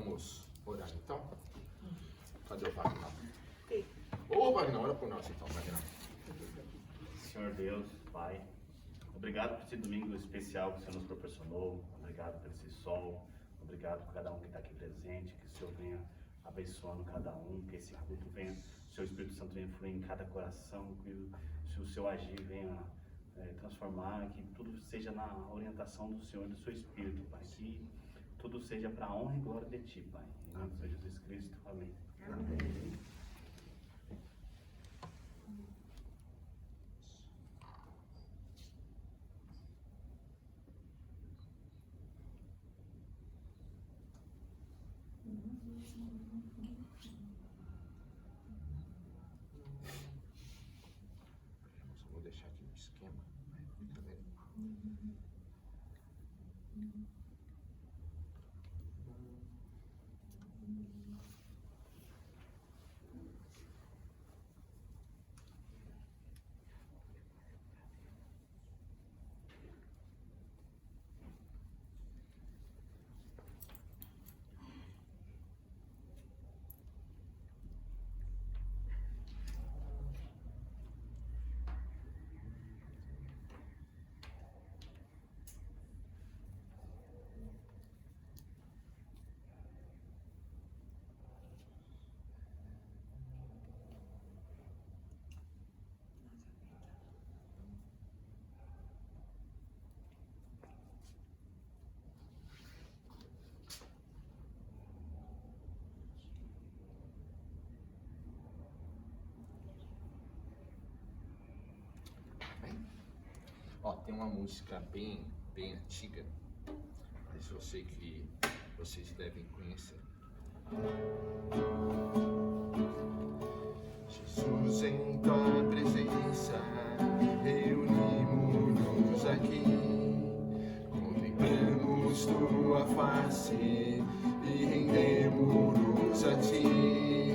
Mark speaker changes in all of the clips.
Speaker 1: Vamos orar então? Cadê o Wagner? Ô Wagner, ora por nós então, Wagner.
Speaker 2: Senhor Deus, Pai, obrigado por esse domingo especial que o Senhor nos proporcionou. Obrigado por esse sol. Obrigado por cada um que está aqui presente. Que o Senhor venha abençoando cada um. Que esse culto venha, o Seu Espírito Santo venha fluir em cada coração. Que o Seu agir venha transformar. Que tudo seja na orientação do Senhor e do Seu Espírito, Pai. Que tudo seja para a honra e glória de Ti, Pai. Em nome de Jesus Cristo. Amém. Amém.
Speaker 1: Vou deixar aqui no esquema. Fica bem. Ó, tem uma música bem antiga, mas eu sei que vocês devem conhecer. Jesus, em tua presença, reunimos-nos aqui, contemplamos tua face e rendemos-nos a ti,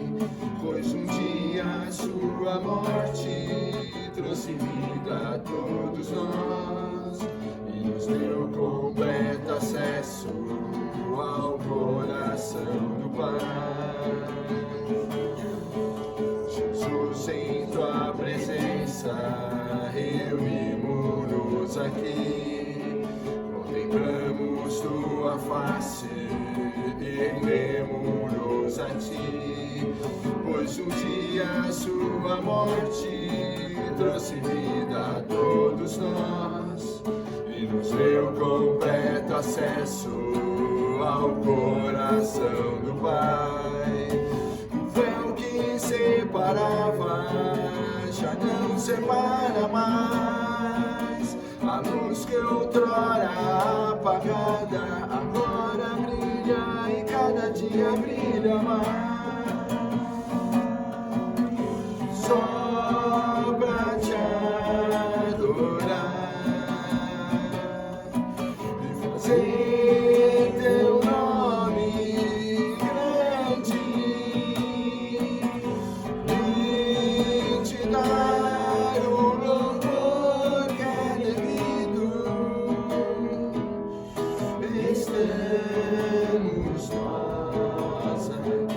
Speaker 1: pois um dia a sua morte trouxe vida a todos nós e nos deu completo acesso ao coração do Pai. Jesus, em tua presença, reunimos-nos aqui, contemplamos tua face e rendemos-nos a ti, pois um dia a sua morte trouxe vida a todos nós e nos deu completo acesso ao coração do Pai. O véu que separava já não separa mais, a luz que outrora apagada agora brilha e cada dia brilha mais. Só pra te adorar e fazer teu nome grande e te dar o louvor que é devido. Estamos nós aqui.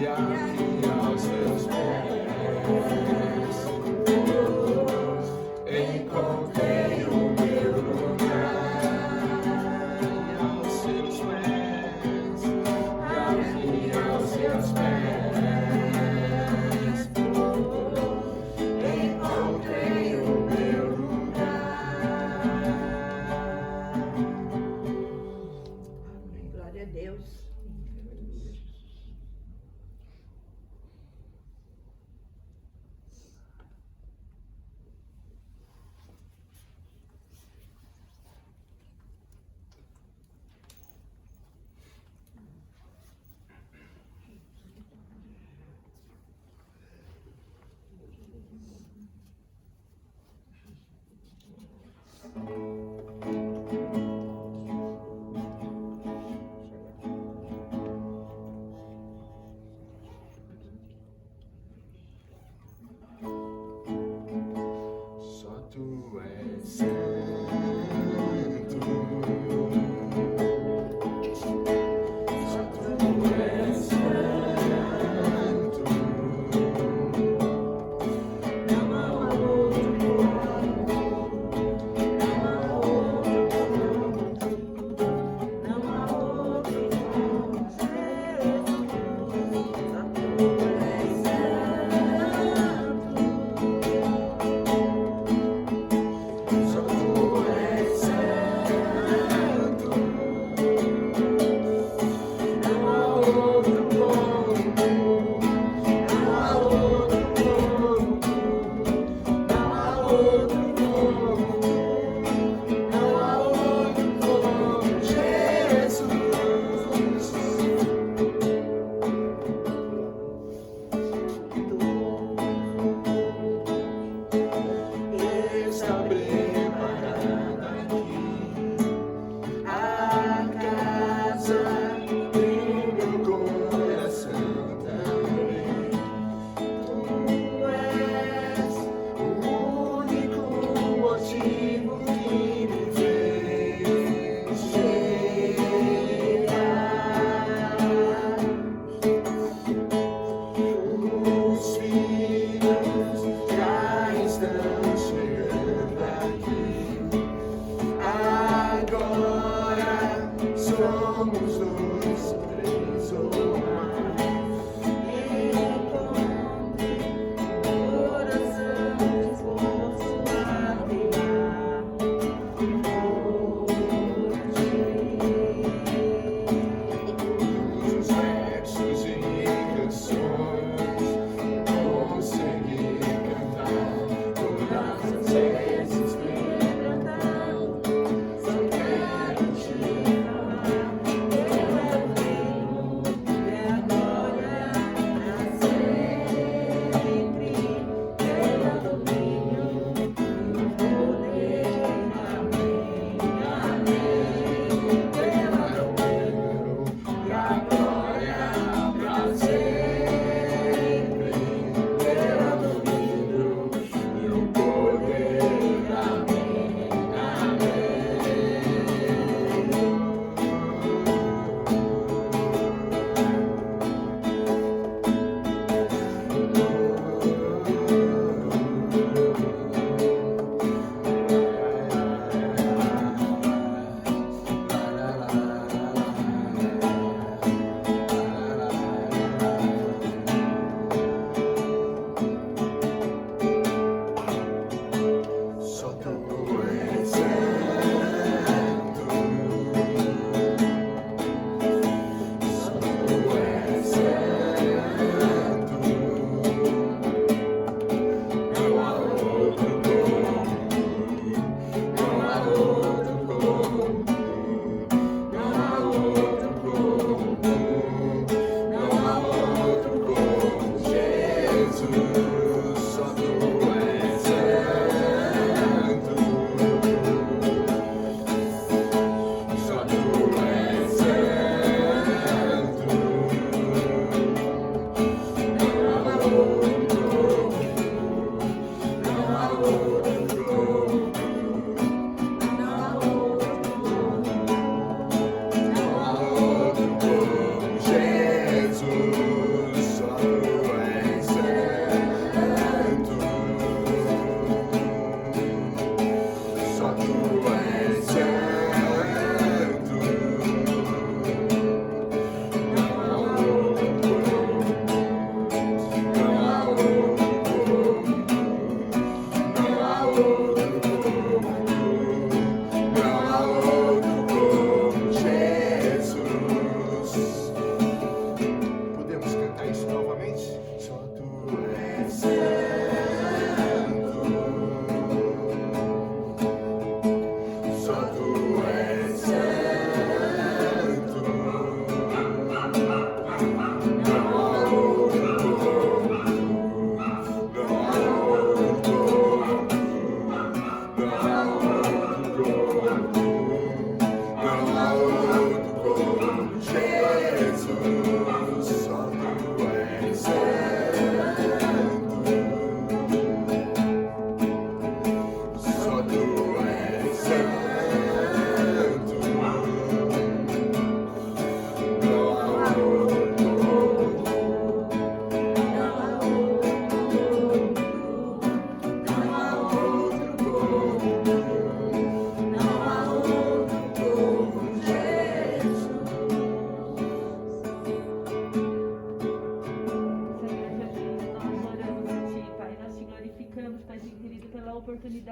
Speaker 1: e aqui aos seus pés encontrei o meu lugar. E aos seus pés, e aqui aos seus pés encontrei o meu lugar.
Speaker 3: Amém. Glória a Deus.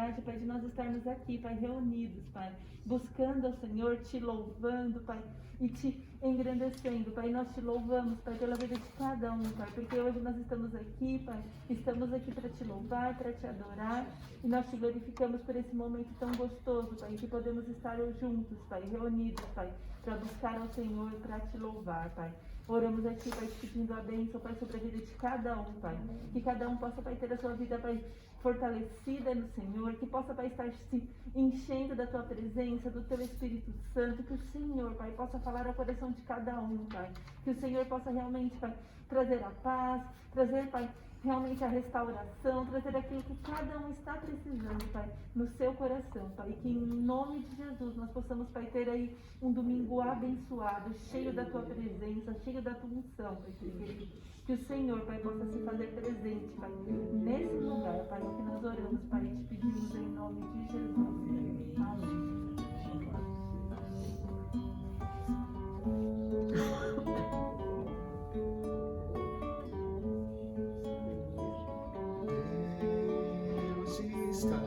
Speaker 3: oportunidade, Pai, de nós estarmos aqui, Pai, reunidos, Pai, buscando ao Senhor, te louvando, Pai, e te engrandecendo, Pai. Nós te louvamos, Pai, pela vida de cada um, Pai, porque hoje nós estamos aqui, Pai, estamos aqui para te louvar, para te adorar, e nós te glorificamos por esse momento tão gostoso, Pai, que podemos estar juntos, Pai, reunidos, Pai, para buscar ao Senhor, para te louvar, Pai. Oramos a Ti, Pai, te pedindo a bênção, Pai, sobre a vida de cada um, Pai, que cada um possa, Pai, ter a sua vida, Pai, fortalecida no Senhor, que possa, Pai, estar se enchendo da Tua presença, do Teu Espírito Santo, que o Senhor, Pai, possa falar ao coração de cada um, Pai, que o Senhor possa realmente, Pai, trazer a paz, trazer, Pai, realmente a restauração, trazer aquilo que cada um está precisando, Pai, no seu coração, Pai, e que em nome de Jesus nós possamos, Pai, ter aí um domingo abençoado, cheio da Tua presença, cheio da Tua unção, Pai, querido. Que o Senhor, Pai, possa se fazer presente, Pai, nesse lugar, Pai, que nós oramos, Pai, e te pedimos em nome de Jesus. Amém.
Speaker 4: Deus está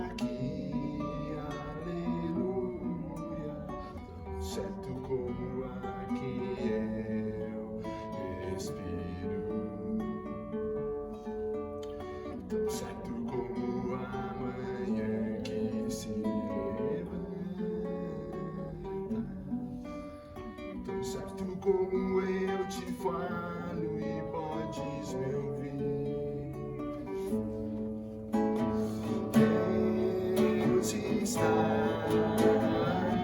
Speaker 4: aqui, aleluia, tão certo como aqui eu respiro, tão certo como a manhã que se levanta, tão certo como eu te falo e podes me ouvir. Deus está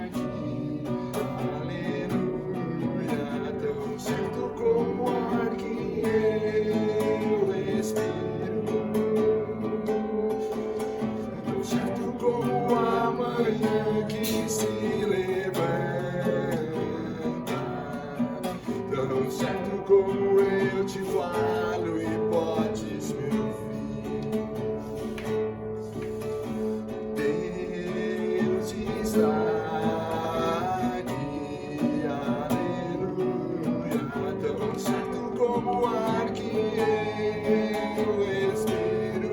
Speaker 4: aqui, aleluia, tão certo como o ar que eu respiro, tão certo como a manhã que se levanta, tão certo como eu te falo e podes me ouvir. Deus está aqui, aleluia, tão certo como o ar que eu respiro,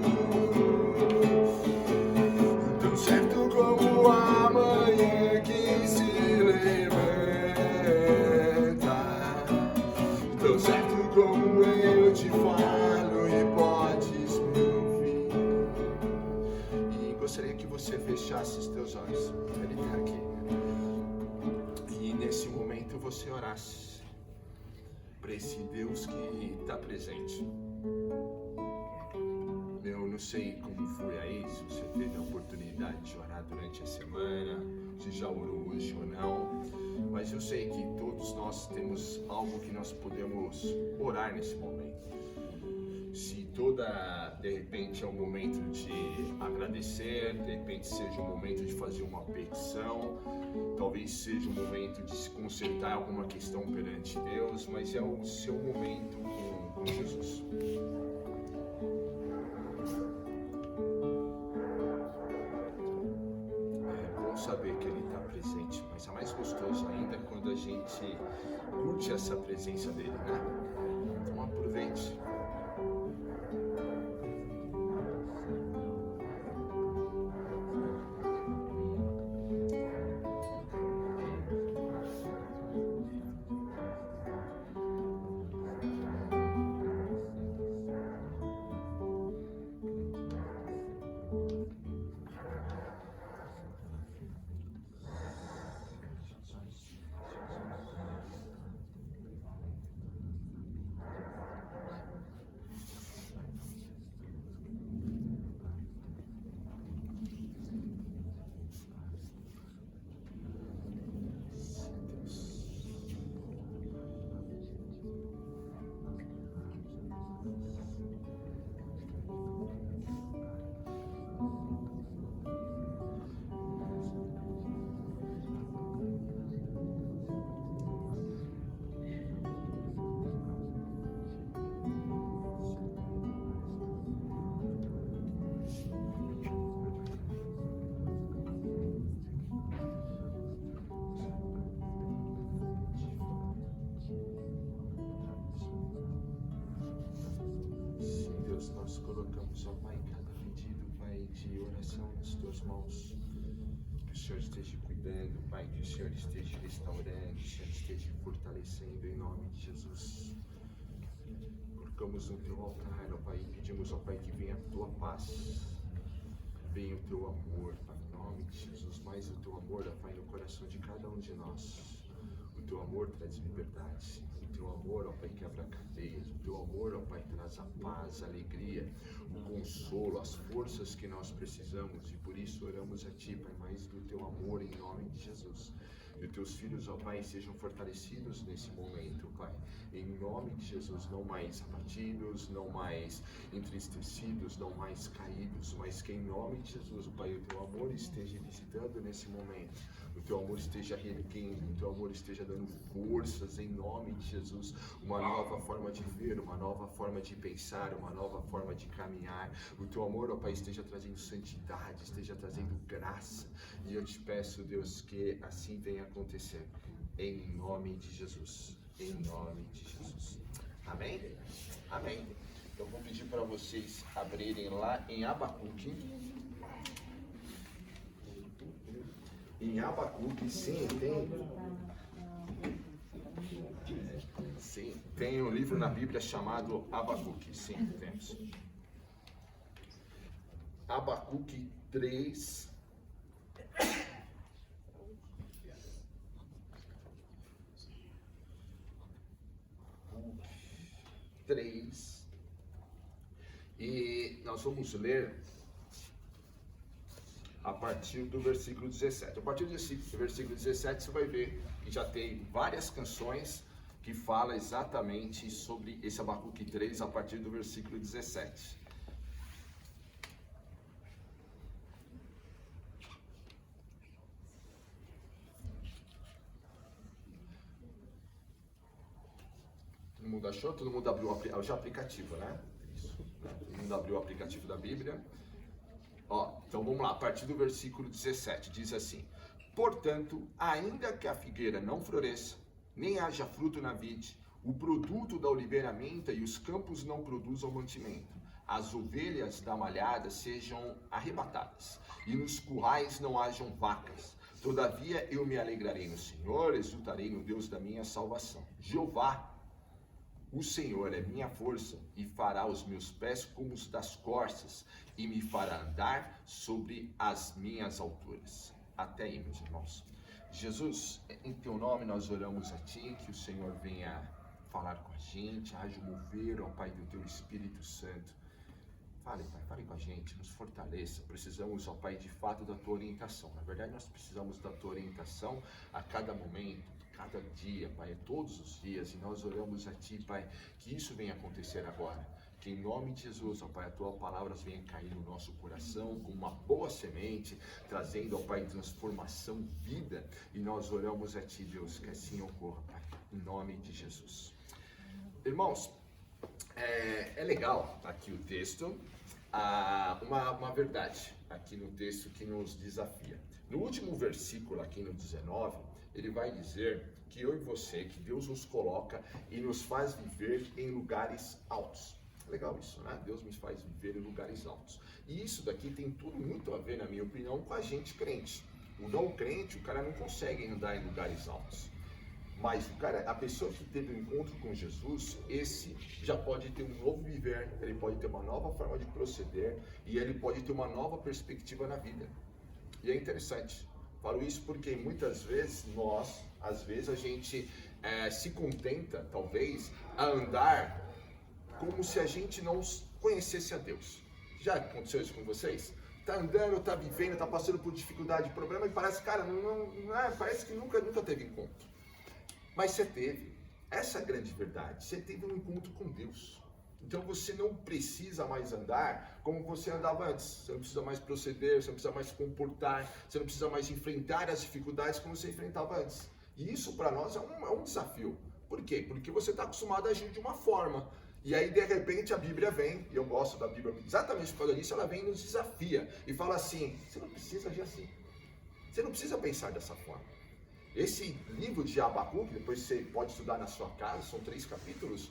Speaker 4: tão certo como a manhã que se levanta, tão certo como eu te falo e podes me ouvir. E gostaria que você fechasse os teus olhos. Ele está aqui. E nesse momento você orasse para esse Deus que está presente. Eu não sei como foi aí, se você teve a oportunidade de orar durante a semana, se já orou hoje ou não, mas eu sei que todos nós temos algo que nós podemos orar nesse momento. Se de repente é um momento de agradecer, de repente seja um momento de fazer uma petição, talvez seja um momento de se consertar alguma questão perante Deus, mas é o seu momento com Jesus. É bom saber que Ele está presente, mas é mais gostoso ainda quando a gente curte essa presença dEle, né? Então aproveite. Nós colocamos, ó Pai, cada pedido, Pai, de oração nas tuas mãos. Que o Senhor esteja cuidando, Pai, que o Senhor esteja restaurando, que o Senhor esteja fortalecendo em nome de Jesus. Colocamos no teu altar, ó Pai, e pedimos, ó Pai, que venha a tua paz, venha o teu amor, Pai, em nome de Jesus. Mais o teu amor, ó Pai, no coração de cada um de nós. O teu amor traz liberdade. O teu amor, ó Pai, quebra cadeias. O teu amor, ó Pai, traz a paz, a alegria, o consolo, as forças que nós precisamos. E por isso oramos a Ti, Pai, mais do teu amor em nome de Jesus. E os teus filhos, ó Pai, sejam fortalecidos nesse momento, Pai. Em nome de Jesus, não mais abatidos, não mais entristecidos, não mais caídos, mas que em nome de Jesus, Pai, o teu amor esteja visitando nesse momento. O teu amor esteja reerguendo, o teu amor esteja dando forças em nome de Jesus, uma nova forma de ver, uma nova forma de pensar, uma nova forma de caminhar. O teu amor, ó Pai, esteja trazendo santidade, esteja trazendo graça. E eu te peço, Deus, que assim venha acontecer, em nome de Jesus, em nome de Jesus. Amém? Amém. Então vou pedir para vocês abrirem lá em Abacuque. Em Abacuque, sim, tem um livro na Bíblia chamado Abacuque, sim, temos. Abacuque 3. E nós vamos ler a partir do versículo 17. A partir desse versículo 17 você vai ver que já tem várias canções que falam exatamente sobre esse Abacuque 3 a partir do versículo 17. Todo mundo achou? Todo mundo abriu o aplicativo, né? Isso, né? Todo mundo abriu o aplicativo da Bíblia. Ó, então vamos lá, a partir do versículo 17, diz assim: portanto, ainda que a figueira não floresça, nem haja fruto na vide, o produto da oliveira minta e os campos não produzam mantimento, as ovelhas da malhada sejam arrebatadas, e nos currais não hajam vacas. Todavia eu me alegrarei no Senhor, exultarei no Deus da minha salvação. Jeová, o Senhor é minha força e fará os meus pés como os das corças e me fará andar sobre as minhas alturas. Até aí, meus irmãos. Jesus, em teu nome nós oramos a ti, que o Senhor venha falar com a gente, haja mover, ó Pai, do teu Espírito Santo. Fale, Pai, fale com a gente, nos fortaleça. Precisamos, ó Pai, de fato da tua orientação. Na verdade, nós precisamos da tua orientação a cada momento, cada dia, Pai, todos os dias, e nós oramos a Ti, Pai, que isso venha acontecer agora, que em nome de Jesus, ó Pai, a Tua palavra venha cair no nosso coração como uma boa semente, trazendo, ó Pai, transformação, vida, e nós oramos a Ti, Deus, que assim ocorra, Pai, em nome de Jesus. Irmãos, é legal aqui o texto, uma verdade aqui no texto que nos desafia. No último versículo, aqui no 19, ele vai dizer que eu e você, que Deus nos coloca e nos faz viver em lugares altos. Legal isso, né? Deus nos faz viver em lugares altos. E isso daqui tem tudo muito a ver, na minha opinião, com a gente crente. O não crente, o cara não consegue andar em lugares altos. Mas a pessoa que teve um encontro com Jesus, esse já pode ter um novo viver, ele pode ter uma nova forma de proceder e ele pode ter uma nova perspectiva na vida. E é interessante. Falo isso porque muitas vezes a gente se contenta, talvez, a andar como se a gente não conhecesse a Deus. Já aconteceu isso com vocês? Tá andando, tá vivendo, tá passando por dificuldade, problema, e parece, cara, parece que nunca teve encontro. Mas você teve. Essa é a grande verdade. Você teve um encontro com Deus. Então você não precisa mais andar como você andava antes. Você não precisa mais proceder, você não precisa mais se comportar, você não precisa mais enfrentar as dificuldades como você enfrentava antes. E isso para nós é um desafio. Por quê? Porque você está acostumado a agir de uma forma. E aí de repente a Bíblia vem, e eu gosto da Bíblia exatamente por causa disso, ela vem e nos desafia. E fala assim, você não precisa agir assim. Você não precisa pensar dessa forma. Esse livro de Abacuque, depois você pode estudar na sua casa, são 3 capítulos,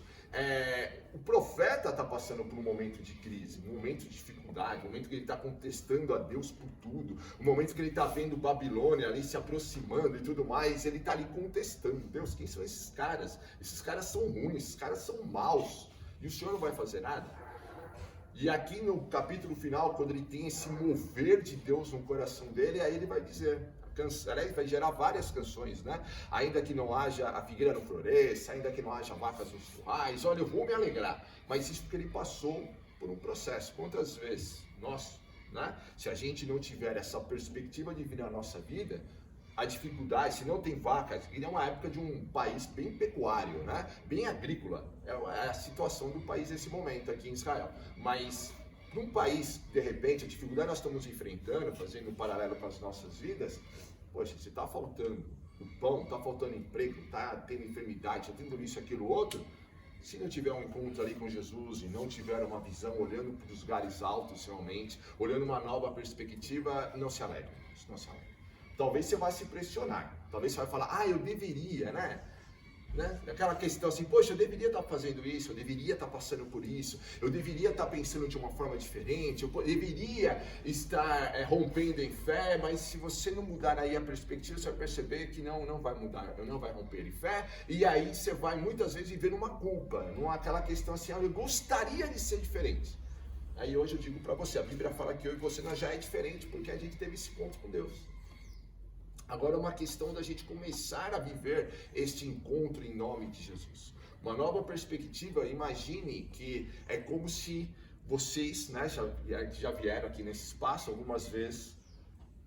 Speaker 4: o profeta está passando por um momento de crise, um momento de dificuldade, um momento que ele está contestando a Deus por tudo, um momento que ele está vendo Babilônia ali se aproximando e tudo mais, ele está ali contestando, Deus, quem são esses caras? Esses caras são ruins, esses caras são maus, e o Senhor não vai fazer nada? E aqui no capítulo final, quando ele tem esse mover de Deus no coração dele, aí ele vai dizer, vai gerar várias canções, né? Ainda que não haja a figueira não floresça, ainda que não haja vacas nos currais, olha, eu vou me alegrar. Mas isso porque ele passou por um processo. Quantas vezes nós, né? Se a gente não tiver essa perspectiva de vir na nossa vida, a dificuldade, se não tem vacas, e é uma época de um país bem pecuário, né? Bem agrícola, é a situação do país nesse momento aqui em Israel. Mas para um país, de repente, a dificuldade que nós estamos enfrentando, fazendo um paralelo com as nossas vidas, poxa, se está faltando o pão, está faltando emprego, está tendo enfermidade, está tendo isso, aquilo, outro, se não tiver um encontro ali com Jesus e não tiver uma visão, olhando para os lugares altos realmente, olhando uma nova perspectiva, não se alegre, isso não se alegre. Talvez você vá se pressionar, talvez você vai falar, eu deveria, né? Aquela questão assim, poxa, eu deveria estar fazendo isso, eu deveria estar passando por isso, eu deveria estar pensando de uma forma diferente, eu deveria estar rompendo em fé, mas se você não mudar aí a perspectiva, você vai perceber que não vai mudar, não vai romper em fé, e aí você vai muitas vezes viver uma culpa, aquela questão assim, eu gostaria de ser diferente. Aí hoje eu digo para você, a Bíblia fala que eu e você nós já é diferente, porque a gente teve esse encontro com Deus. Agora é uma questão da gente começar a viver este encontro em nome de Jesus. Uma nova perspectiva, imagine que é como se vocês, né, já vieram aqui nesse espaço algumas vezes,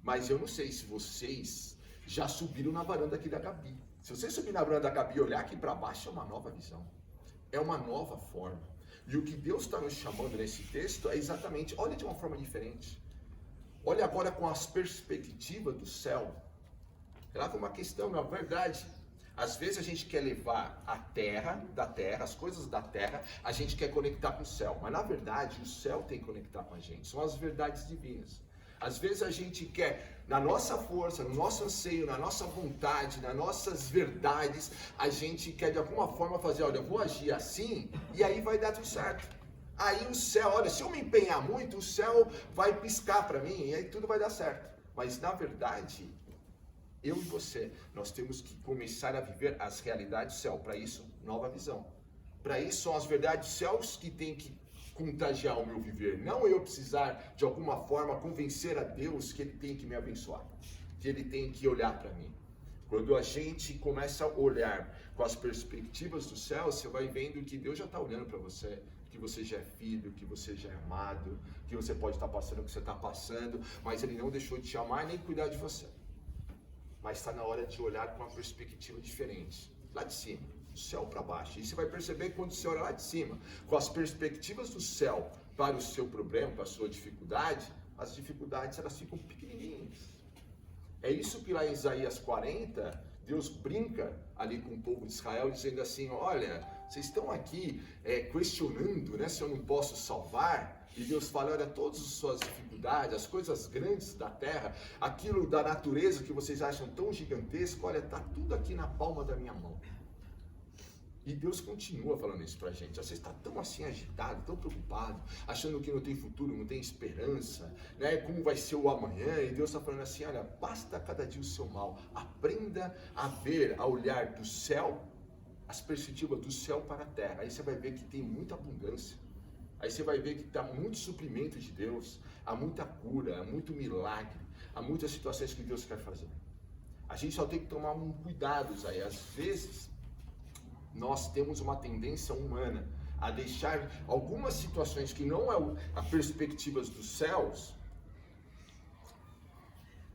Speaker 4: mas eu não sei se vocês já subiram na varanda aqui da Gabi. Se você subir na varanda da Gabi e olhar aqui para baixo, é uma nova visão, é uma nova forma. E o que Deus está nos chamando nesse texto é exatamente, olha de uma forma diferente. Olha agora com as perspectivas do céu. Ela foi uma questão, na verdade, às vezes a gente quer levar a terra, as coisas da terra, a gente quer conectar com o céu, mas na verdade o céu tem que conectar com a gente, são as verdades divinas. Às vezes a gente quer, na nossa força, no nosso anseio, na nossa vontade, nas nossas verdades, a gente quer de alguma forma fazer, olha, eu vou agir assim, e aí vai dar tudo certo. Aí o céu, olha, se eu me empenhar muito, o céu vai piscar para mim, e aí tudo vai dar certo. Mas na verdade, eu e você, nós temos que começar a viver as realidades do céu. Para isso, nova visão. Para isso, são as verdades dos céus que tem que contagiar o meu viver. Não eu precisar, de alguma forma, convencer a Deus que Ele tem que me abençoar. Que Ele tem que olhar para mim. Quando a gente começa a olhar com as perspectivas do céu, você vai vendo que Deus já está olhando para você. Que você já é filho, que você já é amado. Que você pode estar passando o que você está passando. Mas Ele não deixou de te amar nem cuidar de você. Mas está na hora de olhar com uma perspectiva diferente, lá de cima, do céu para baixo. E você vai perceber que quando você olha lá de cima, com as perspectivas do céu para o seu problema, para a sua dificuldade, as dificuldades elas ficam pequenininhas. É isso que lá em Isaías 40, Deus brinca ali com o povo de Israel, dizendo assim, olha, vocês estão aqui questionando, né, se eu não posso salvar. E Deus fala, olha, todas as suas dificuldades, as coisas grandes da terra, aquilo da natureza que vocês acham tão gigantesco, olha, está tudo aqui na palma da minha mão. E Deus continua falando isso pra gente. Você está tão assim agitado, tão preocupado, achando que não tem futuro, não tem esperança, né? Como vai ser o amanhã? E Deus está falando assim, olha, basta cada dia o seu mal. Aprenda a ver, a olhar do céu, as perspectivas do céu para a terra. Aí você vai ver que tem muita abundância. Aí você vai ver que está muito suprimento de Deus, há muita cura, há muito milagre, há muitas situações que Deus quer fazer. A gente só tem que tomar um cuidado, aí. Às vezes, nós temos uma tendência humana a deixar algumas situações que não é a perspectivas dos céus,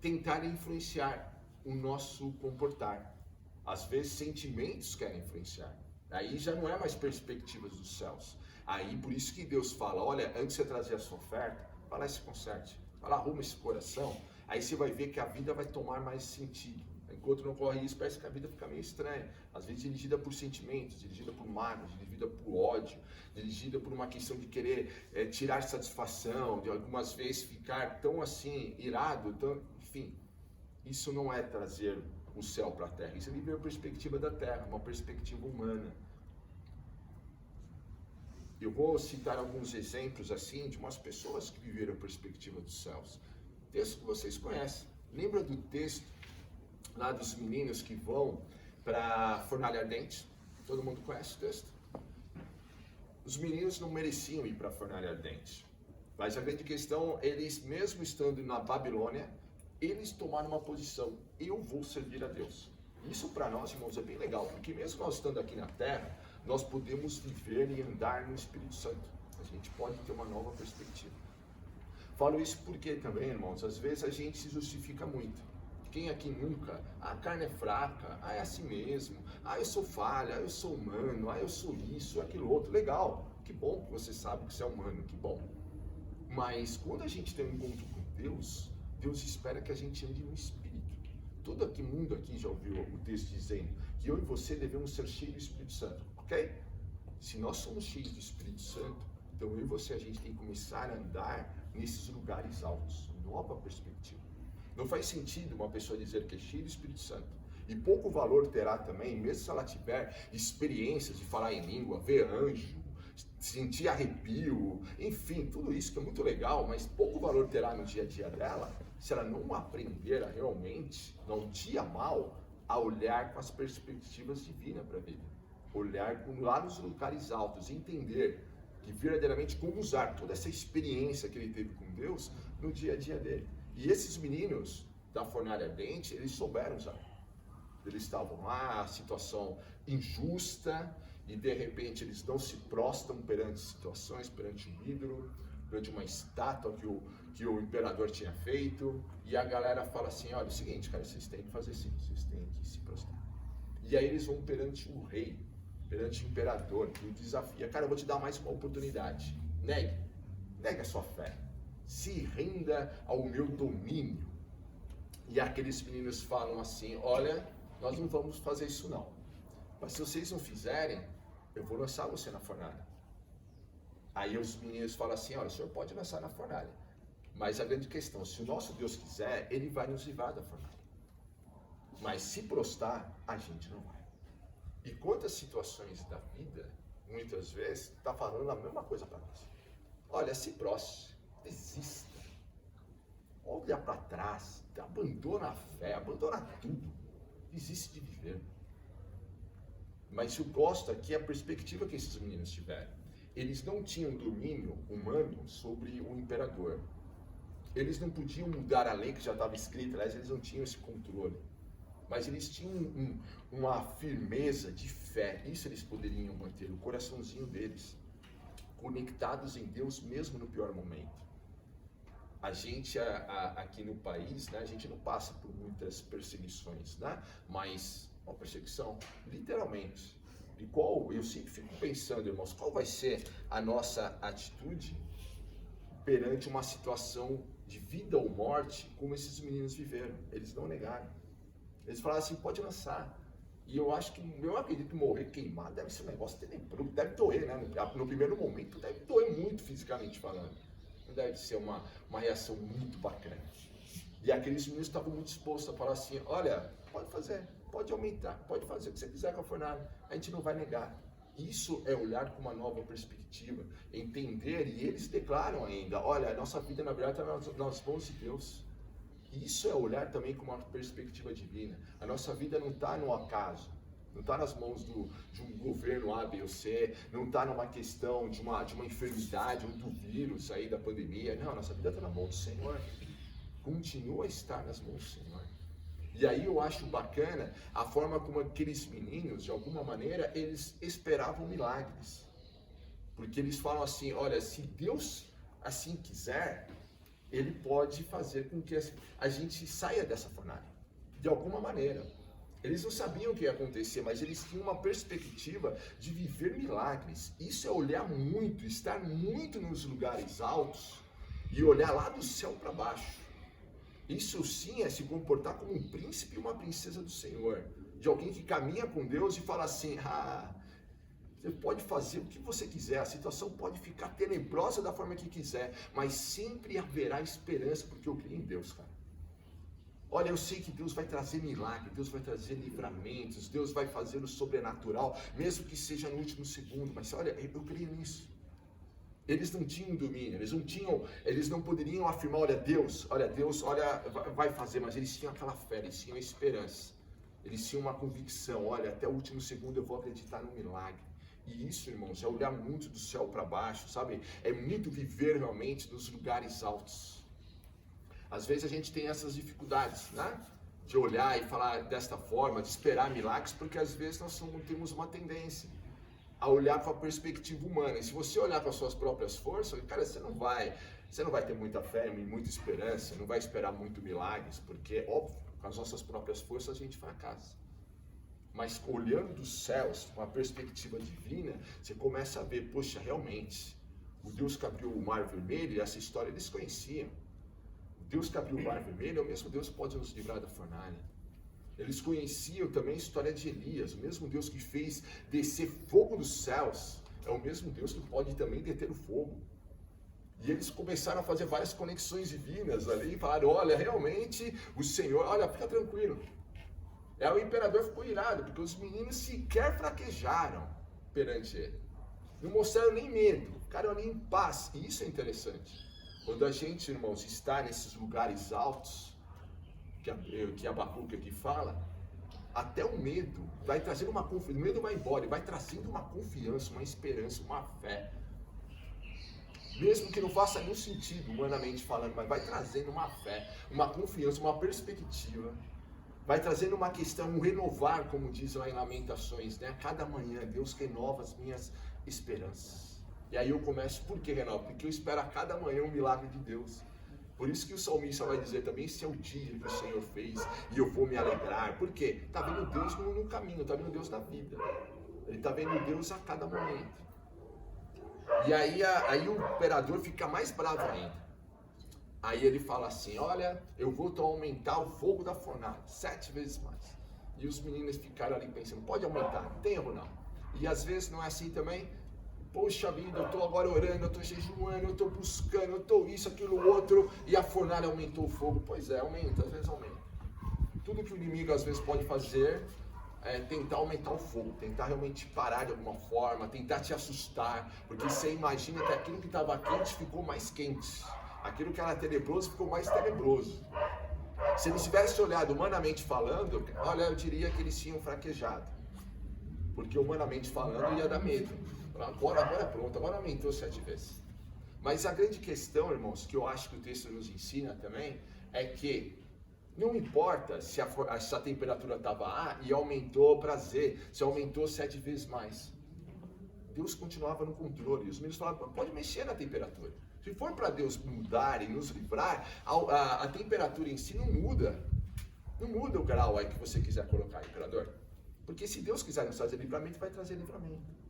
Speaker 4: tentarem influenciar o nosso comportar. Às vezes, sentimentos querem influenciar. Aí já não é mais perspectivas dos céus. Aí, por isso que Deus fala, olha, antes de você trazer a sua oferta, vai lá e se conserte, vai lá, arruma esse coração, aí você vai ver que a vida vai tomar mais sentido. Enquanto não ocorre isso, parece que a vida fica meio estranha. Às vezes dirigida por sentimentos, dirigida por mágoa, dirigida por ódio, dirigida por uma questão de querer tirar satisfação, de algumas vezes ficar tão assim, irado, enfim. Isso não é trazer o céu para a terra, isso é viver a perspectiva da terra, uma perspectiva humana. Eu vou citar alguns exemplos assim de umas pessoas que viveram a perspectiva dos céus. Texto que vocês conhecem. Lembra do texto lá dos meninos que vão para a fornalha ardente? Todo mundo conhece o texto? Os meninos não mereciam ir para a fornalha ardente. Mas a grande questão, eles mesmo estando na Babilônia, eles tomaram uma posição: eu vou servir a Deus. Isso para nós, irmãos, é bem legal, porque mesmo nós estando aqui na Terra, nós podemos viver e andar no Espírito Santo. A gente pode ter uma nova perspectiva. Falo isso porque também, irmãos, às vezes a gente se justifica muito. Quem aqui nunca? A carne é fraca, é assim mesmo, eu sou falha, eu sou humano, eu sou isso, aquilo outro. Legal, que bom que você sabe que você é humano, que bom. Mas quando a gente tem um encontro com Deus, Deus espera que a gente ande no Espírito. Todo mundo aqui já ouviu o texto dizendo que eu e você devemos ser cheios do Espírito Santo, ok? Se nós somos cheios do Espírito Santo, então eu e você, a gente tem que começar a andar nesses lugares altos, nova perspectiva. Não faz sentido uma pessoa dizer que é cheia do Espírito Santo e pouco valor terá também, mesmo se ela tiver experiências de falar em língua, ver anjo, sentir arrepio, enfim, tudo isso que é muito legal, mas pouco valor terá no dia a dia dela se ela não aprender a realmente, no dia mal, a olhar com as perspectivas divinas para a vida. Olhar lá nos lugares altos, entender que verdadeiramente como usar toda essa experiência que ele teve com Deus no dia a dia dele. E esses meninos da fornalha ardente, eles souberam usar. Eles estavam lá, a situação injusta, e de repente eles não se prostram perante situações, perante um ídolo, perante uma estátua que o imperador tinha feito, e a galera fala assim: olha, é o seguinte, cara, vocês têm que fazer assim, vocês têm que se prostrar. E aí eles vão perante o rei, perante o imperador, que o desafia: cara, eu vou te dar mais uma oportunidade, negue a sua fé, se renda ao meu domínio. E aqueles meninos falam assim: olha, nós não vamos fazer isso não, mas se vocês não fizerem, eu vou lançar você na fornalha. Aí os meninos falam assim: olha, o senhor pode lançar na fornalha, mas a grande questão, se o nosso Deus quiser, ele vai nos livrar da fornalha, mas se prostrar, a gente não vai. E quantas situações da vida, muitas vezes, está falando a mesma coisa para nós: olha, se prostre, desista, olha para trás, abandona a fé, abandona tudo, desiste de viver. Mas eu gosto aqui a perspectiva que esses meninos tiveram. Eles não tinham domínio humano sobre o imperador. Eles não podiam mudar a lei que já estava escrita, aliás, eles não tinham esse controle. Mas eles tinham uma firmeza de fé, isso eles poderiam manter, o coraçãozinho deles, conectados em Deus mesmo no pior momento. A gente aqui no país, né, a gente não passa por muitas perseguições, né, mas uma perseguição, literalmente. E eu sempre fico pensando, irmãos, qual vai ser a nossa atitude perante uma situação de vida ou morte, como esses meninos viveram? Eles não negaram. Eles falaram assim: pode lançar. E eu acredito que morrer queimado deve ser um negócio tenebroso, deve doer, né? No primeiro momento deve doer muito fisicamente falando. Não deve ser uma reação muito bacana. E aqueles meninos estavam muito dispostos a falar assim: olha, pode fazer, pode aumentar, pode fazer o que você quiser com a fornalha, a gente não vai negar. Isso é olhar com uma nova perspectiva, entender, e eles declaram ainda: olha, a nossa vida na verdade está nas mãos de Deus. Isso é olhar também com uma perspectiva divina. A nossa vida não está no acaso, não está nas mãos de um governo A, B ou C, não está numa questão de uma enfermidade ou do vírus aí da pandemia. Não, a nossa vida está na mão do Senhor. Continua a estar nas mãos do Senhor. E aí eu acho bacana a forma como aqueles meninos, de alguma maneira, eles esperavam milagres. Porque eles falam assim: olha, se Deus assim quiser, Ele pode fazer com que a gente saia dessa fornalha, de alguma maneira. Eles não sabiam o que ia acontecer, mas eles tinham uma perspectiva de viver milagres. Isso é olhar muito, estar muito nos lugares altos e olhar lá do céu para baixo. Isso sim é se comportar como um príncipe e uma princesa do Senhor, de alguém que caminha com Deus e fala assim: você pode fazer o que você quiser, a situação pode ficar tenebrosa da forma que quiser, mas sempre haverá esperança, porque eu creio em Deus, cara. Olha, eu sei que Deus vai trazer milagre, Deus vai trazer livramentos, Deus vai fazer o sobrenatural, mesmo que seja no último segundo, mas olha, eu creio nisso. Eles não tinham domínio, eles não poderiam afirmar, olha, Deus, vai fazer, mas eles tinham aquela fé, eles tinham a esperança. Eles tinham uma convicção, olha, até o último segundo eu vou acreditar no milagre. E isso, irmãos, é olhar muito do céu para baixo, sabe? É muito viver realmente nos lugares altos. Às vezes a gente tem essas dificuldades, né? De olhar e falar desta forma, de esperar milagres, porque às vezes nós temos uma tendência a olhar com a perspectiva humana. E se você olhar com as suas próprias forças, cara, você não vai ter muita fé e muita esperança, não vai esperar muito milagres, porque, óbvio, com as nossas próprias forças a gente fracassa. Mas olhando dos céus, com a perspectiva divina, você começa a ver, poxa, realmente, o Deus que abriu o Mar Vermelho, essa história eles conheciam. O Deus que abriu o Mar Vermelho é o mesmo Deus que pode nos livrar da fornalha. Eles conheciam também a história de Elias, o mesmo Deus que fez descer fogo dos céus, é o mesmo Deus que pode também deter o fogo. E eles começaram a fazer várias conexões divinas ali, e falaram, olha, realmente o Senhor, olha, fica tranquilo. O imperador ficou irado, porque os meninos sequer fraquejaram perante ele. Não mostraram nem medo, ficaram ali em paz. E isso é interessante. Quando a gente, irmãos, está nesses lugares altos, que Abacuque aqui fala, até o medo vai trazendo uma confiança, o medo vai embora, e vai trazendo uma confiança, uma esperança, uma fé. Mesmo que não faça nenhum sentido, humanamente falando, mas vai trazendo uma fé, uma confiança, uma perspectiva. Vai trazendo uma questão, um renovar, como diz lá em Lamentações, né? A cada manhã Deus renova as minhas esperanças. E aí eu começo, por que renova? Porque eu espero a cada manhã um milagre de Deus. Por isso que o salmista vai dizer também, esse é o dia que o Senhor fez e eu vou me alegrar. Por quê? Está vendo Deus no caminho, está vendo Deus na vida. Ele está vendo Deus a cada momento. E aí o imperador fica mais bravo ainda. Aí ele fala assim, olha, eu vou aumentar o fogo da fornalha 7 vezes mais. E os meninos ficaram ali pensando, pode aumentar, não tem erro não. E às vezes não é assim também. Poxa vida, eu estou agora orando, eu estou jejuando, eu estou buscando, eu estou isso, aquilo, outro, e a fornalha aumentou o fogo. Pois é, aumenta, às vezes aumenta. Tudo que o inimigo às vezes pode fazer é tentar aumentar o fogo, tentar realmente parar de alguma forma, tentar te assustar, porque você imagina que aquilo que estava quente ficou mais quente, aquilo que era tenebroso ficou mais tenebroso. Se eles tivessem olhado humanamente falando, olha, eu diria que eles tinham fraquejado, porque humanamente falando ia dar medo. Agora pronto, agora aumentou 7 vezes. Mas a grande questão, irmãos, que eu acho que o texto nos ensina também, é que não importa se a temperatura estava A e aumentou para Z, se aumentou 7 vezes mais. Deus continuava no controle. E os meninos falavam, pode mexer na temperatura. Se for para Deus mudar e nos livrar, a temperatura em si não muda. Não muda o grau aí que você quiser colocar, imperador. Porque se Deus quiser nos trazer livramento, vai trazer livramento.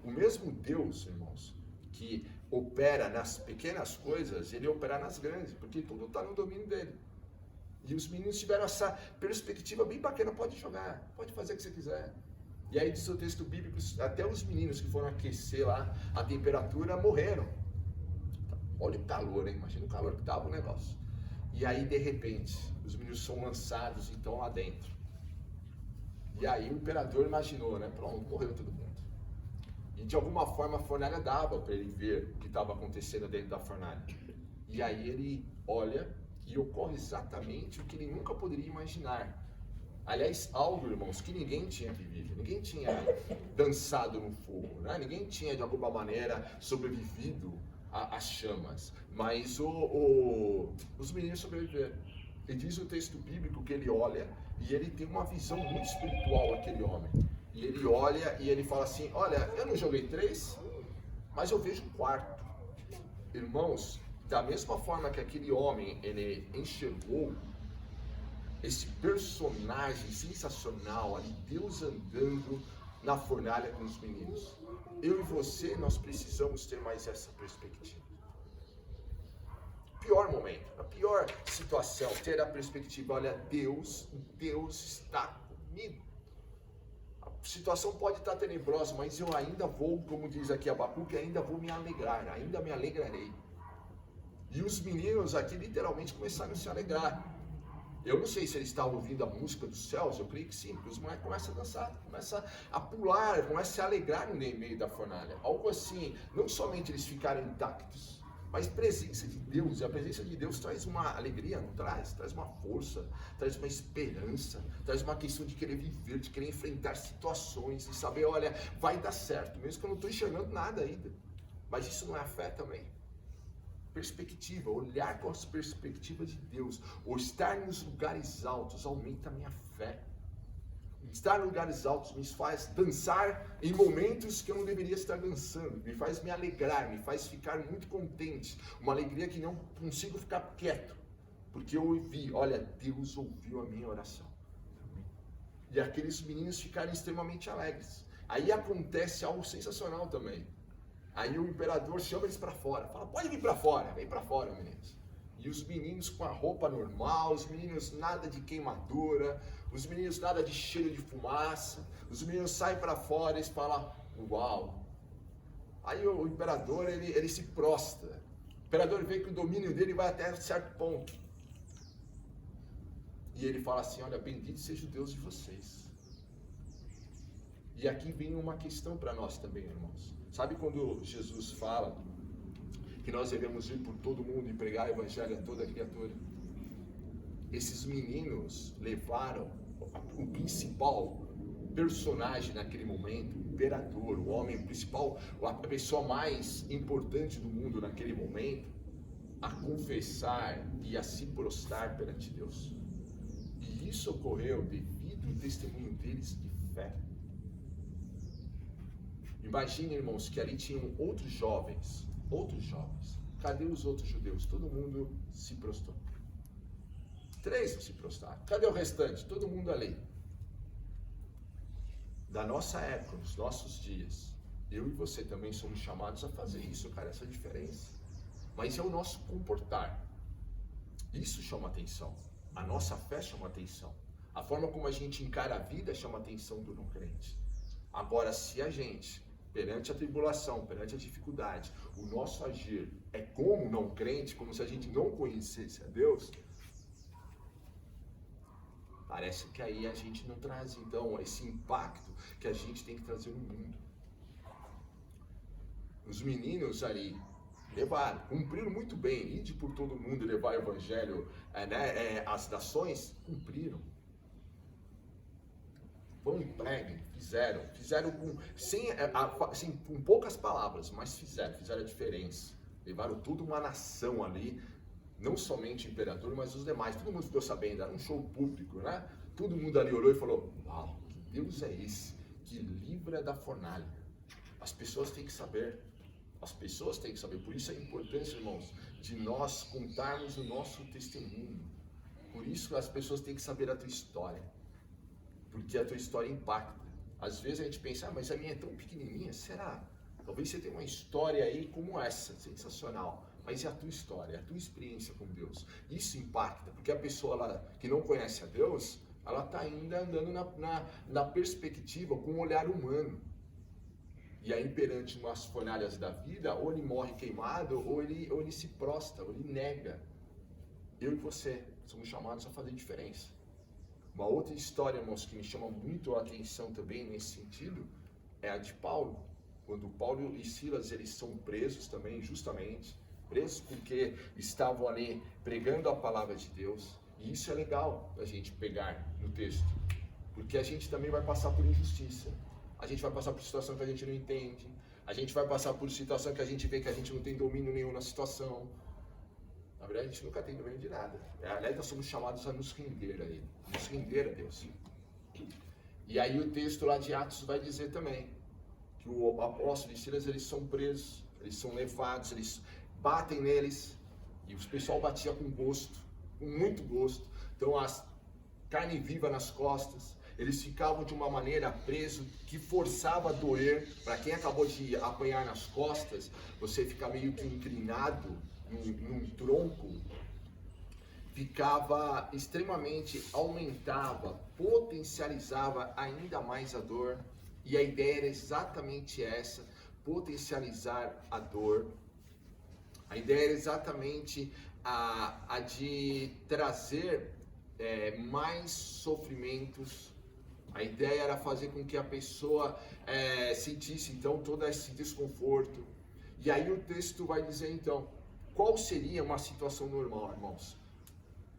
Speaker 4: O mesmo Deus, irmãos, que opera nas pequenas coisas, ele opera nas grandes, porque tudo está no domínio dele. E os meninos tiveram essa perspectiva bem bacana, pode jogar, pode fazer o que você quiser. E aí diz o texto bíblico, até os meninos que foram aquecer lá a temperatura morreram. Olha o calor, hein? Imagina o calor que estava o negócio. E aí, de repente, os meninos são lançados então lá dentro. E aí o imperador imaginou, né? Pronto, morreu todo mundo. E de alguma forma a fornalha dava para ele ver o que estava acontecendo dentro da fornalha. E aí ele olha e ocorre exatamente o que ele nunca poderia imaginar. Aliás, algo, irmãos, que ninguém tinha vivido, ninguém tinha dançado no fogo, né? Ninguém tinha de alguma maneira sobrevivido às chamas, mas os meninos sobreviveram. E diz o texto bíblico que ele olha e ele tem uma visão muito espiritual, aquele homem. E ele olha e ele fala assim, olha, eu não joguei 3, mas eu vejo 4. Irmãos, da mesma forma que aquele homem, ele enxergou esse personagem sensacional ali, Deus andando na fornalha com os meninos. Eu e você, nós precisamos ter mais essa perspectiva. Pior momento, a pior situação, ter a perspectiva, olha, Deus está comigo. A situação pode estar tenebrosa, mas eu ainda vou, como diz aqui Abacuque, ainda vou me alegrar, ainda me alegrarei. E os meninos aqui literalmente começaram a se alegrar. Eu não sei se eles estavam ouvindo a música dos céus, eu creio que sim, porque os moleques começam a dançar, começam a pular, começam a se alegrar no meio da fornalha. Algo assim, não somente eles ficaram intactos, mas presença de Deus, e a presença de Deus traz uma alegria, não traz? Traz uma força, traz uma esperança, traz uma questão de querer viver, de querer enfrentar situações, de saber, olha, vai dar certo, mesmo que eu não estou enxergando nada ainda. Mas isso não é a fé também? Perspectiva, olhar com as perspectivas de Deus, ou estar nos lugares altos, aumenta a minha fé. Estar em lugares altos me faz dançar em momentos que eu não deveria estar dançando, me faz me alegrar, me faz ficar muito contente, uma alegria que não consigo ficar quieto, porque eu ouvi, olha, Deus ouviu a minha oração. E aqueles meninos ficaram extremamente alegres. Aí acontece algo sensacional também. Aí o imperador chama eles para fora, fala, pode vir para fora, vem para fora, meninos. E os meninos com a roupa normal, os meninos nada de queimadura, os meninos nada de cheiro de fumaça, os meninos saem para fora e falam, uau. Aí o imperador, ele se prostra. O imperador vê que o domínio dele vai até certo ponto. E ele fala assim, olha, bendito seja o Deus de vocês. E aqui vem uma questão para nós também, irmãos. Sabe quando Jesus fala que nós devemos ir por todo mundo e pregar o evangelho a toda criatura? Esses meninos levaram o principal personagem naquele momento, o imperador, o homem principal, a pessoa mais importante do mundo naquele momento, a confessar e a se prostrar perante Deus. E isso ocorreu devido ao testemunho deles de fé. Imagine, irmãos, que ali tinham outros jovens. Cadê os outros judeus? Todo mundo se prostrou. 3 não se prostraram. Cadê o restante? Todo mundo ali. Da nossa época, nos nossos dias, eu e você também somos chamados a fazer isso, cara, essa diferença. Mas é o nosso comportar. Isso chama atenção. A nossa fé chama atenção. A forma como a gente encara a vida chama atenção do não crente. Agora, se a gente, perante a tribulação, perante a dificuldade, o nosso agir é como não crente, como se a gente não conhecesse a Deus, parece que aí a gente não traz, então, esse impacto que a gente tem que trazer no mundo. Os meninos ali levaram, cumpriram muito bem, ide por todo mundo e levar o evangelho, as nações, cumpriram. Vão e preguem, fizeram com poucas palavras, mas fizeram a diferença. Levaram toda uma nação ali, não somente o imperador, mas os demais. Todo mundo ficou sabendo, era um show público, né? Todo mundo ali olhou e falou, uau, que Deus é esse que livra da fornalha? As pessoas têm que saber. Por isso a importância, irmãos, de nós contarmos o nosso testemunho. Por isso as pessoas têm que saber a tua história. Porque a tua história impacta. Às vezes a gente pensa, mas a minha é tão pequenininha, será? Talvez você tenha uma história aí como essa, sensacional. Mas é a tua história, é a tua experiência com Deus. Isso impacta, porque a pessoa que não conhece a Deus, ela está ainda andando na perspectiva, com um olhar humano. E aí, perante umas fornalhas da vida, ou ele morre queimado, ou ele se prostra, ou ele nega. Eu e você somos chamados a fazer diferença. Uma outra história, irmãos, que me chama muito a atenção também nesse sentido, é a de Paulo. Quando Paulo e Silas, eles são presos também, justamente, presos porque estavam ali pregando a palavra de Deus. E isso é legal a gente pegar no texto, porque a gente também vai passar por injustiça. A gente vai passar por situação que a gente não entende. A gente vai passar por situação que a gente vê que a gente não tem domínio nenhum na situação. Na verdade, a gente nunca tem domínio de nada. Aliás, nós somos chamados a nos render a Ele, nos render a Deus. E aí o texto lá de Atos vai dizer também que o apóstolo e Silas, eles são presos, eles são levados, eles batem neles, e o pessoal batia com gosto, com muito gosto. Então, as carne viva nas costas, eles ficavam de uma maneira presos que forçava a doer. Para quem acabou de apanhar nas costas, você fica meio que inclinado num tronco, ficava extremamente, aumentava, potencializava ainda mais a dor. E a ideia era exatamente essa, potencializar a dor. A ideia era exatamente a de trazer mais sofrimentos. A ideia era fazer com que a pessoa sentisse então todo esse desconforto. E aí o texto vai dizer então, qual seria uma situação normal, irmãos?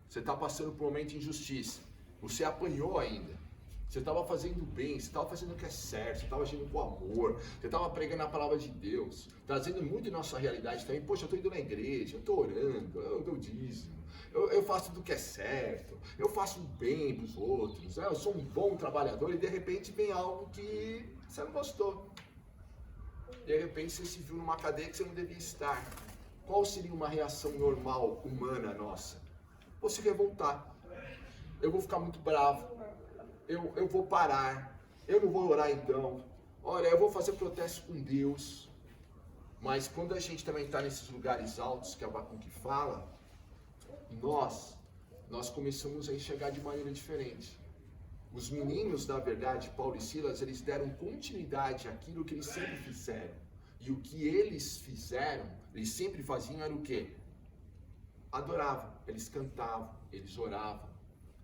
Speaker 4: Você está passando por um momento de injustiça, você apanhou ainda, você estava fazendo bem, você estava fazendo o que é certo, você estava agindo com amor, você estava pregando a palavra de Deus, trazendo muito de nossa realidade também. Poxa, eu estou indo na igreja, eu estou orando, eu dou dízimo, eu faço tudo que é certo, eu faço bem para os outros, eu sou um bom trabalhador, e de repente vem algo que você não gostou. De repente você se viu numa cadeia que você não devia estar. Qual seria uma reação normal, humana nossa? Vou se revoltar, eu vou ficar muito bravo, eu vou parar, eu não vou orar então, olha, eu vou fazer protesto com Deus. Mas quando a gente também está nesses lugares altos que Abacuque fala, nós começamos a enxergar de maneira diferente. Os meninos, na verdade, Paulo e Silas, eles deram continuidade àquilo que eles sempre fizeram. E o que eles fizeram, eles sempre faziam era o quê? Adoravam, eles cantavam, eles oravam.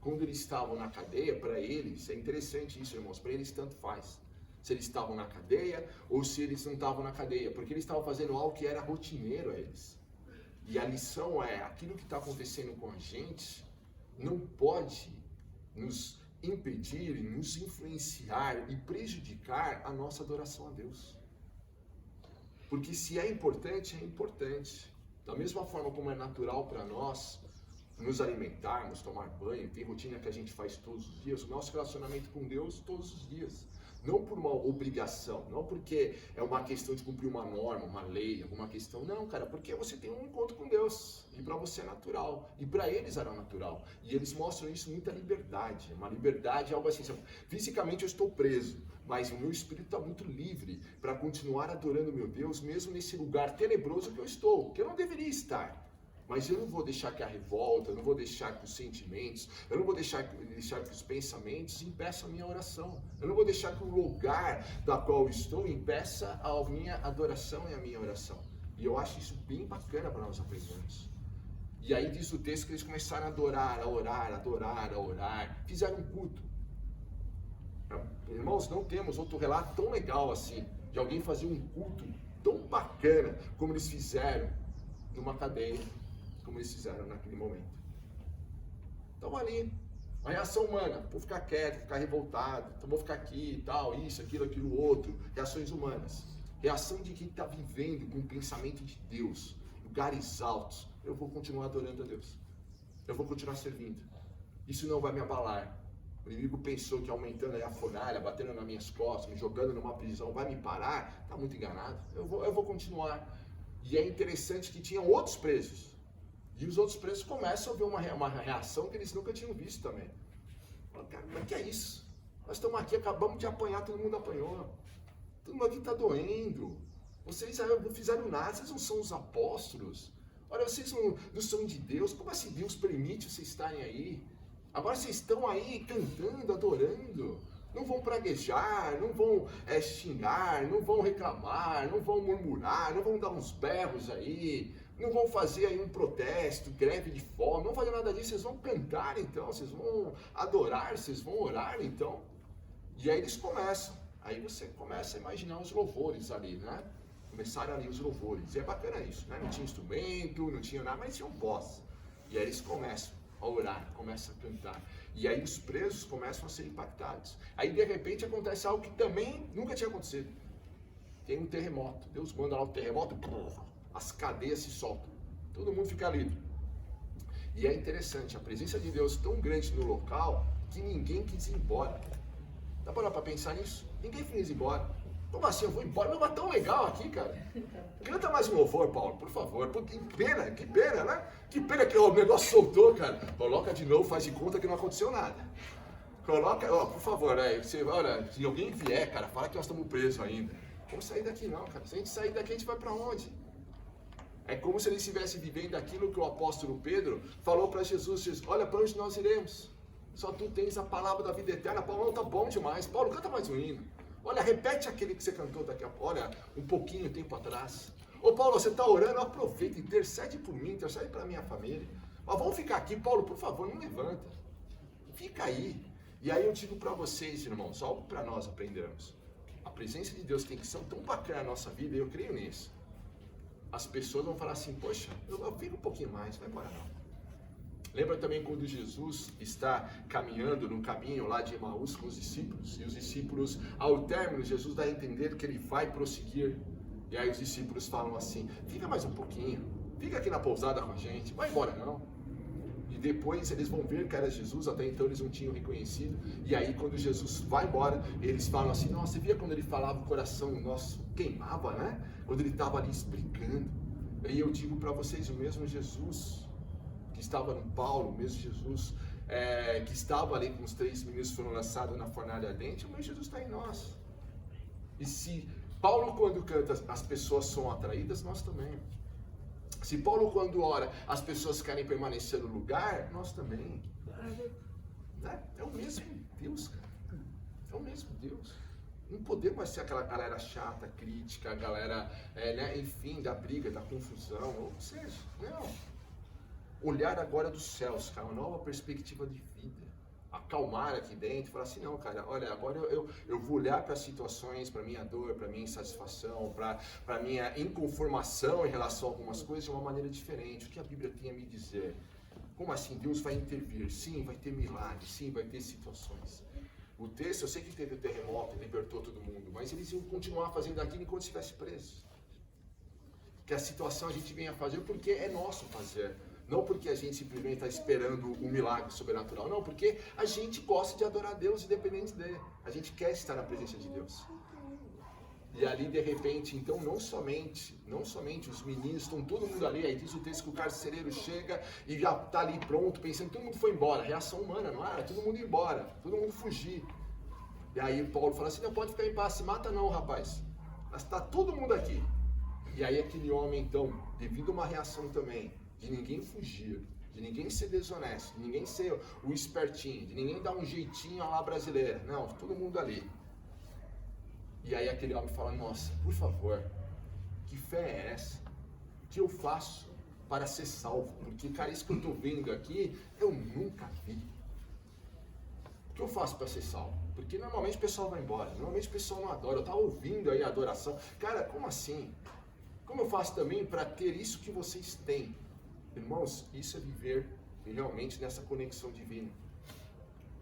Speaker 4: Quando eles estavam na cadeia, para eles, é interessante isso, irmãos, para eles tanto faz. Se eles estavam na cadeia ou se eles não estavam na cadeia, porque eles estavam fazendo algo que era rotineiro a eles. E a lição é, aquilo que está acontecendo com a gente não pode nos impedir, nos influenciar e prejudicar a nossa adoração a Deus. Porque se é importante, é importante. Da mesma forma como é natural para nós nos alimentarmos, tomar banho, tem rotina que a gente faz todos os dias, o nosso relacionamento com Deus todos os dias. Não por uma obrigação, não porque é uma questão de cumprir uma norma, uma lei, alguma questão. Não, cara, porque você tem um encontro com Deus. E para você é natural. E para eles era natural. E eles mostram isso muita liberdade. Uma liberdade, algo assim. Fisicamente eu estou preso, mas o meu espírito está muito livre para continuar adorando meu Deus, mesmo nesse lugar tenebroso que eu estou, que eu não deveria estar. Mas eu não vou deixar que a revolta, eu não vou deixar que os sentimentos, eu não vou deixar que os pensamentos impeçam a minha oração. Eu não vou deixar que o lugar da qual eu estou impeça a minha adoração e a minha oração. E eu acho isso bem bacana para nós aprendermos. E aí diz o texto que eles começaram a adorar, a orar, fizeram um culto. Irmãos, não temos outro relato tão legal assim, de alguém fazer um culto tão bacana como eles fizeram numa cadeia, como eles fizeram naquele momento. Então ali, a reação humana, vou ficar quieto, ficar revoltado, então vou ficar aqui e tal, isso, aquilo, outro, reações humanas. Reação de quem está vivendo com o pensamento de Deus, lugares altos, eu vou continuar adorando a Deus, eu vou continuar servindo, isso não vai me abalar. O inimigo pensou que aumentando aí a fornalha, batendo nas minhas costas, me jogando numa prisão, vai me parar, está muito enganado, eu vou continuar. E é interessante que tinham outros presos. E os outros presos começam a ver uma reação que eles nunca tinham visto também. Cara, como é que é isso? Nós estamos aqui, acabamos de apanhar, todo mundo apanhou. Todo mundo aqui está doendo. Vocês não fizeram nada, vocês não são os apóstolos. Olha, vocês não são de Deus. Como assim Deus permite vocês estarem aí? Agora vocês estão aí cantando, adorando. Não vão praguejar, não vão xingar, não vão reclamar, não vão murmurar, não vão dar uns berros aí, não vão fazer aí um protesto, greve de fome, não vão fazer nada disso, vocês vão cantar então, vocês vão adorar, vocês vão orar então. E aí eles começam, aí você começa a imaginar os louvores ali, né? Começaram ali os louvores, e é bacana isso, né? Não tinha instrumento, não tinha nada, mas tinha voz. E aí eles começam a orar, começam a cantar. E aí os presos começam a ser impactados. Aí de repente acontece algo que também nunca tinha acontecido. Tem um terremoto. Deus manda lá o terremoto, as cadeias se soltam. Todo mundo fica livre. E é interessante, a presença de Deus tão grande no local que ninguém quis ir embora. Dá para pensar nisso? Ninguém quis ir embora. Como assim? Eu vou embora? Mas tão legal aqui, cara. Canta mais um louvor, Paulo, por favor. Pô, que pena, né? Que pena que o negócio soltou, cara. Coloca de novo, faz de conta que não aconteceu nada. Coloca, por favor, né? Olha, se alguém vier, cara, fala que nós estamos presos ainda. Vamos sair daqui não, cara. Se a gente sair daqui, a gente vai pra onde? É como se ele estivesse vivendo aquilo que o apóstolo Pedro falou para Jesus. Olha, para onde nós iremos? Só tu tens a palavra da vida eterna. Paulo, não, tá bom demais. Paulo, canta mais um hino. Olha, repete aquele que você cantou daqui a pouco, olha, um pouquinho tempo atrás. Ô Paulo, você está orando, aproveita, intercede por mim, intercede para minha família. Mas vamos ficar aqui, Paulo, por favor, não levanta. fica aí. E aí eu digo para vocês, irmãos, algo para nós aprendermos. A presença de Deus tem que ser tão bacana na nossa vida, e eu creio nisso. As pessoas vão falar assim, poxa, eu fico um pouquinho mais, não vai embora não. Lembra também quando Jesus está caminhando no caminho lá de Emaús com os discípulos, e os discípulos, ao término, Jesus dá a entender que ele vai prosseguir, e aí os discípulos falam assim, fica mais um pouquinho, fica aqui na pousada com a gente, vai embora não. E depois eles vão ver que era Jesus, até então eles não tinham reconhecido, e aí quando Jesus vai embora, eles falam assim, nossa, você via quando ele falava, o coração nosso queimava, né? Quando ele estava ali explicando. E eu digo para vocês, o mesmo Jesus que estava no Paulo, o mesmo Jesus que estava ali com os 3 meninos que foram lançados na fornalha ardente, o mesmo Jesus está em nós. E se Paulo quando canta, as pessoas são atraídas, nós também. Se Paulo quando ora, as pessoas querem permanecer no lugar, nós também. Né? É o mesmo Deus, cara. É o mesmo Deus. Não podemos mais ser aquela galera chata, crítica, a galera, enfim, da briga, da confusão, ou seja, não. Olhar agora dos céus, cara, uma nova perspectiva de vida. Acalmar aqui dentro, falar assim, não, cara, olha, agora eu vou olhar para as situações, para minha dor, para minha insatisfação, para minha inconformação em relação a algumas coisas de uma maneira diferente. O que a Bíblia tem a me dizer? Como assim? Deus vai intervir? Sim, vai ter milagres, sim, vai ter situações. O texto, eu sei que teve o terremoto, libertou todo mundo, mas eles iam continuar fazendo aquilo enquanto estivesse preso. Que a situação a gente venha fazer porque é nosso fazer. Não porque a gente simplesmente está esperando um milagre sobrenatural. Não, porque a gente gosta de adorar a Deus independente dele. A gente quer estar na presença de Deus. E ali, de repente, então, não somente os meninos, estão todo mundo ali. Aí diz o texto que o carcereiro chega e já está ali pronto, pensando que todo mundo foi embora. Reação humana, não era? Todo mundo ir embora, todo mundo fugir. E aí Paulo fala assim, não pode ficar em paz, se mata não, rapaz. Mas está todo mundo aqui. E aí aquele homem, então, devido a uma reação também, de ninguém fugir, de ninguém ser desonesto, de ninguém ser o espertinho, de ninguém dar um jeitinho à la brasileira. Não, todo mundo ali. E aí aquele homem fala, nossa, por favor, que fé é essa? O que eu faço para ser salvo? Porque, cara, isso que eu estou vendo aqui, eu nunca vi. O que eu faço para ser salvo? Porque normalmente o pessoal vai embora, normalmente o pessoal não adora. Eu estava ouvindo aí a adoração. Cara, como assim? Como eu faço também para ter isso que vocês têm? Irmãos, isso é viver realmente nessa conexão divina.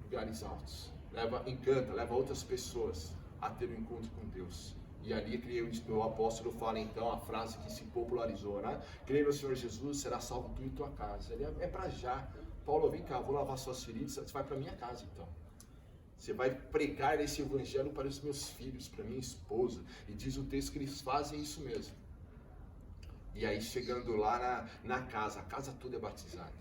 Speaker 4: Lugares altos. Encanta, leva outras pessoas a ter um encontro com Deus. E ali o apóstolo fala então a frase que se popularizou, né? Creia no Senhor Jesus, será salvo tu e tua casa. Ele é para já. Paulo, vem cá, vou lavar suas feridas, você vai para minha casa então. Você vai pregar esse evangelho para os meus filhos, para minha esposa. E diz o texto que eles fazem isso mesmo. E aí chegando lá na casa, a casa toda é batizada.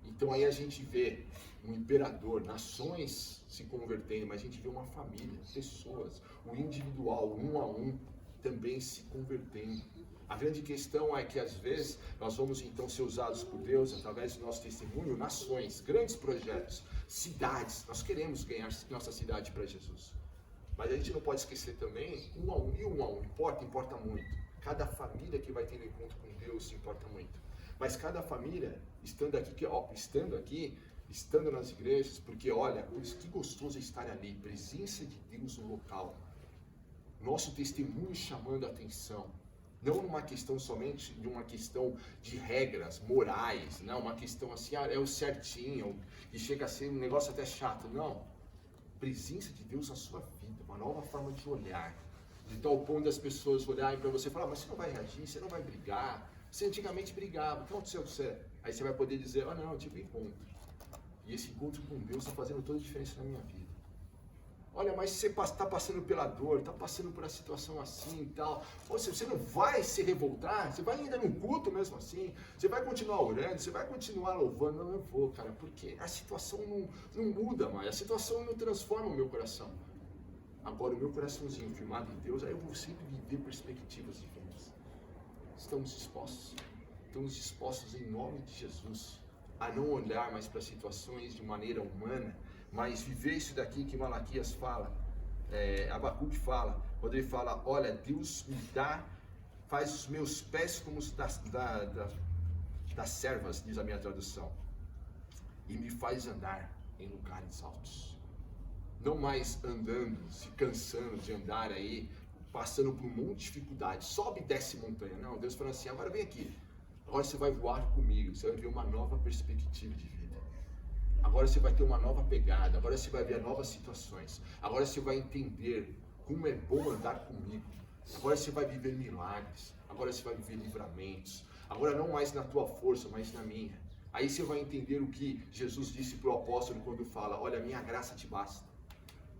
Speaker 4: Então aí a gente vê um imperador, nações se convertendo, mas a gente vê uma família, pessoas, o individual, um a um, também se convertendo. A grande questão é que às vezes nós vamos então ser usados por Deus através do nosso testemunho, nações, grandes projetos, cidades. Nós queremos ganhar nossa cidade para Jesus. Mas a gente não pode esquecer também, um a um, importa muito. Cada família que vai ter um encontro com Deus importa muito. Mas cada família, estando nas igrejas, porque olha, que gostoso é estar ali, presença de Deus no local. Nosso testemunho chamando a atenção. Não numa questão somente de uma questão de regras morais, não, uma questão assim, é o certinho, e chega a ser um negócio até chato. Não. Presença de Deus na sua vida, uma nova forma de olhar. De tal ponto das pessoas olharem para você e falar, mas você não vai reagir, você não vai brigar. Você antigamente brigava, o que aconteceu com você? Aí você vai poder dizer, não, eu tive um encontro. E esse encontro com Deus está fazendo toda a diferença na minha vida. Olha, mas você está passando pela dor, está passando por uma situação assim e tal. Ou seja, você não vai se revoltar, você vai ainda no culto mesmo assim, você vai continuar orando, você vai continuar louvando. Não, eu vou, cara, porque a situação não muda mais, a situação não transforma o meu coração. Agora, o meu coraçãozinho firmado em Deus, aí eu vou sempre viver perspectivas diferentes. Estamos dispostos em nome de Jesus a não olhar mais para situações de maneira humana, mas viver isso daqui que Malaquias fala, Abacuque fala, quando ele fala, olha, Deus me dá, faz os meus pés como os das servas, diz a minha tradução, e me faz andar em lugares altos. Não mais andando, se cansando de andar aí, passando por um monte de dificuldade. Sobe e desce montanha. Não, Deus falou assim, agora vem aqui. Agora você vai voar comigo, você vai ver uma nova perspectiva de vida. Agora você vai ter uma nova pegada, agora você vai ver novas situações. Agora você vai entender como é bom andar comigo. Agora você vai viver milagres. Agora você vai viver livramentos. Agora não mais na tua força, mas na minha. Aí você vai entender o que Jesus disse para o apóstolo quando fala, olha, minha graça te basta.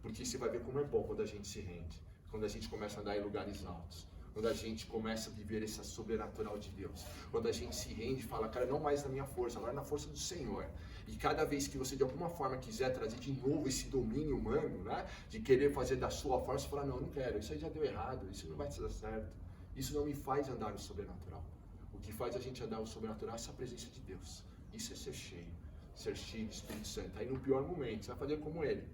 Speaker 4: Porque você vai ver como é bom quando a gente se rende. Quando a gente começa a andar em lugares altos. Quando a gente começa a viver essa sobrenatural de Deus. Quando a gente se rende e fala, cara, não mais na minha força, agora na força do Senhor. E cada vez que você de alguma forma quiser trazer de novo esse domínio humano, né? De querer fazer da sua forma, você fala, não quero, isso aí já deu errado, isso não vai dar certo. Isso não me faz andar no sobrenatural. O que faz a gente andar no sobrenatural é essa presença de Deus. Isso é ser cheio do Espírito Santo. Aí no pior momento, você vai fazer como ele.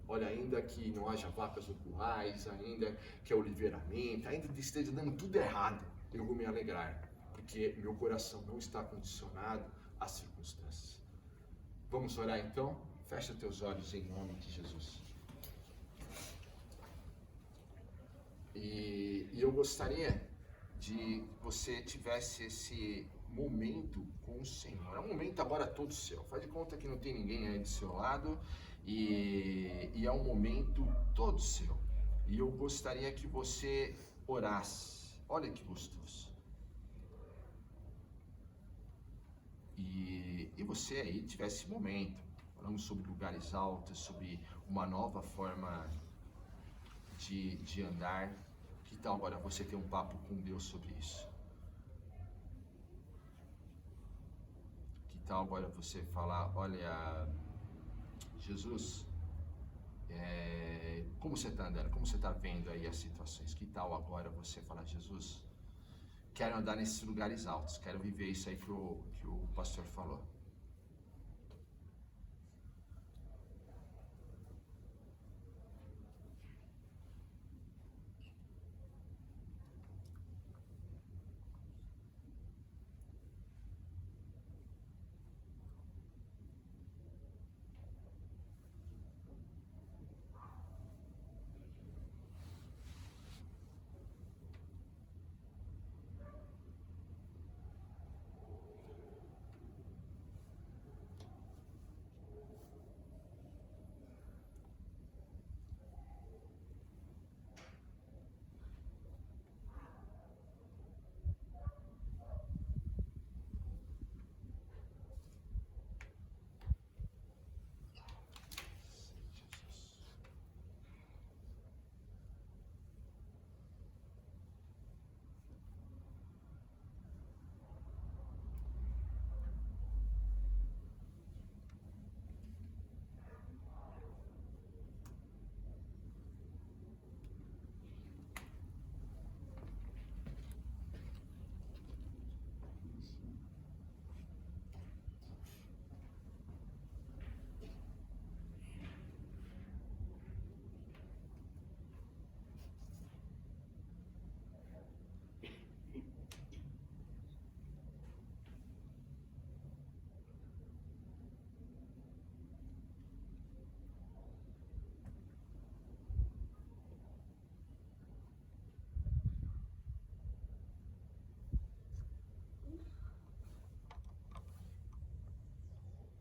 Speaker 4: Olha, ainda que não haja vacas no currais, ainda que é o livramento, ainda que esteja dando tudo errado, eu vou me alegrar, porque meu coração não está condicionado às circunstâncias. Vamos orar então? Fecha teus olhos em nome de Jesus. E eu gostaria de que você tivesse esse momento com o Senhor. É um momento agora todo seu. Faz de conta que não tem ninguém aí do seu lado. E é um momento todo seu. E eu gostaria que você orasse. Olha que gostoso. E você aí tivesse esse momento, falando sobre lugares altos, sobre uma nova forma de andar. Que tal agora você ter um papo com Deus sobre isso? Que tal agora você falar, olha, Jesus, como você está andando? Como você está vendo aí as situações? Que tal agora você falar, Jesus, quero andar nesses lugares altos, quero viver isso aí que o pastor falou.